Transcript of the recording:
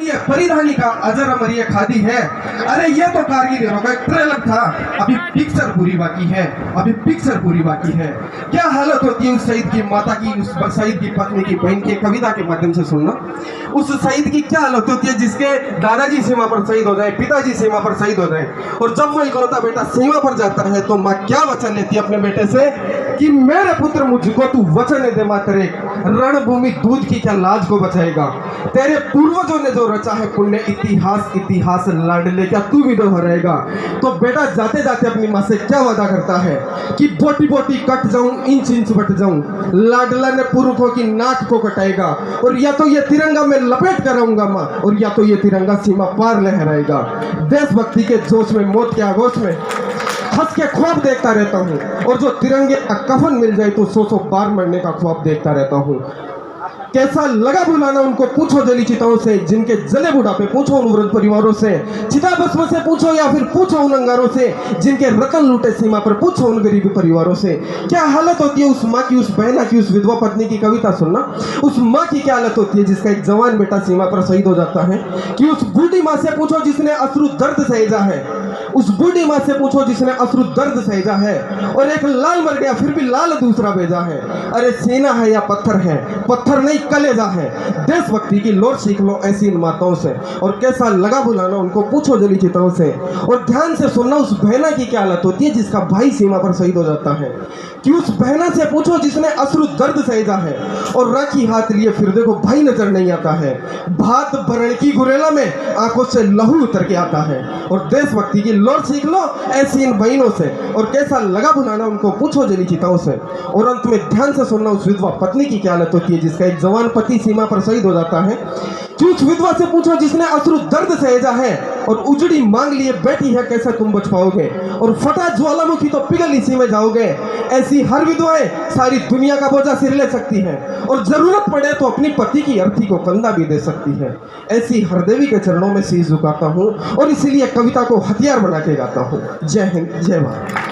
ये परिधानी का अजर अमर ये खादी है। अरे ये तो कारगिल का ट्रेलर था, अभी पिक्चर पूरी बाकी है, अभी पिक्चर पूरी बाकी है। क्या हालत होती है उस शहीद की माता की, उस शहीद की पत्नी की, बहन की, कविता के माध्यम से सुनना। उस शहीद की क्या हालत होती है जिसके दादाजी सीमा पर शहीद हो जाए, पिताजी सीमा पर शहीद हो जाए, और जब वो इकलौता बेटा सीमा पर जाता है तो माँ क्या वचन लेती है अपने बेटे से कि मेरे पुत्र मुझको तू वचन दे माँ, तेरे रणभूमि दूध की क्या लाज को बचाएगा, तेरे पूर्वजों ने जो रचा है पुण्य इतिहास, इतिहास लाडले क्या तू भी दोहराएगा। तो बेटा जाते जाते अपनी माँ से क्या वादा करता है कि बोटी बोटी कट जाऊं, इंच इंच बट जाऊं, लाडला ने पुरुषों की नाक को कटाएगा, और या तो ये तिरंगा में लपेट कर रहूंगा माँ, और या तो ये तिरंगा सीमा पार लहराएगा। देशभक्ति के जोश में, मौत के आगोश में हंस के ख्वाब देखता रहता हूँ, और जो तिरंगे का कफन मिल जाए तो 100 बार मरने का ख्वाब देखता रहता हूँ। कैसा लगा बुलाना उनको पूछो जली चिताओं से, जिनके जले बुढ़ापे पूछो उन वृद्ध परिवारों से, चिता भस्म से पूछो या फिर पूछो उन अंगारों से, जिनके रतन लूटे सीमा पर पूछो उन गरीब परिवारों से। क्या हालत होती है उस माँ की, उस बहना की, उस विधवा पत्नी की। कविता सुनना, उस माँ की क्या हालत होती है जिसका एक जवान बेटा सीमा पर शहीद हो जाता है। कि उस बूढ़ी माँ से पूछो जिसने अश्रु दर्द सहेजा है, उस बूढ़ी माँ से पूछो जिसने अश्रु दर्द सहेजा है, और एक लाल मर गया फिर भी लाल दूसरा भेजा है। अरे सीना है या पत्थर है, पत्थर नहीं कलेजा है। देशभक्ति की लोर सीख लो ऐसी इन माताओं से, और कैसा लगा बुलाना उनको पूछो जली चिताओं से। और ध्यान से सुनना उस बहना की क्या हालत होती है जिसका भाई सीमा पर शहीद हो जाता है। कि उस बहना से पूछो जिसने अश्रु दर्द सहेजा है, और राखी हाथ लिए फिर देखो भाई नजर नहीं आता है। भात भरण की गुरेला में आंखों से लहू उतर के आता है। और देशभक्ति की लोर सीख लो ऐसी इन बहनों से, और कैसा लगा बुलाना उनको पूछो जली चिताओं से। और अंत में ध्यान से सुनना उस विधवा पत्नी की क्या हालत होती है जिसका एक जवान पति सीमा पर शहीद हो जाता है। कि उस विधवा से पूछो जिसने अश्रु दर्द सहेजा है, और उजड़ी मांग लिए बैठी है कैसे तुम बच पाओगे, और फटा ज्वालामुखी तो पिघल इसी में जाओगे। ऐसी हर विधवाएं सारी दुनिया का बोझा सिर ले सकती है, और जरूरत पड़े तो अपनी पति की अर्थी को कंधा भी दे सकती है। ऐसी हर देवी के चरणों में शीश झुकाता हूँ, और इसीलिए कविता को हथियार बना के गाता हूँ। जय हिंद, जय भारत।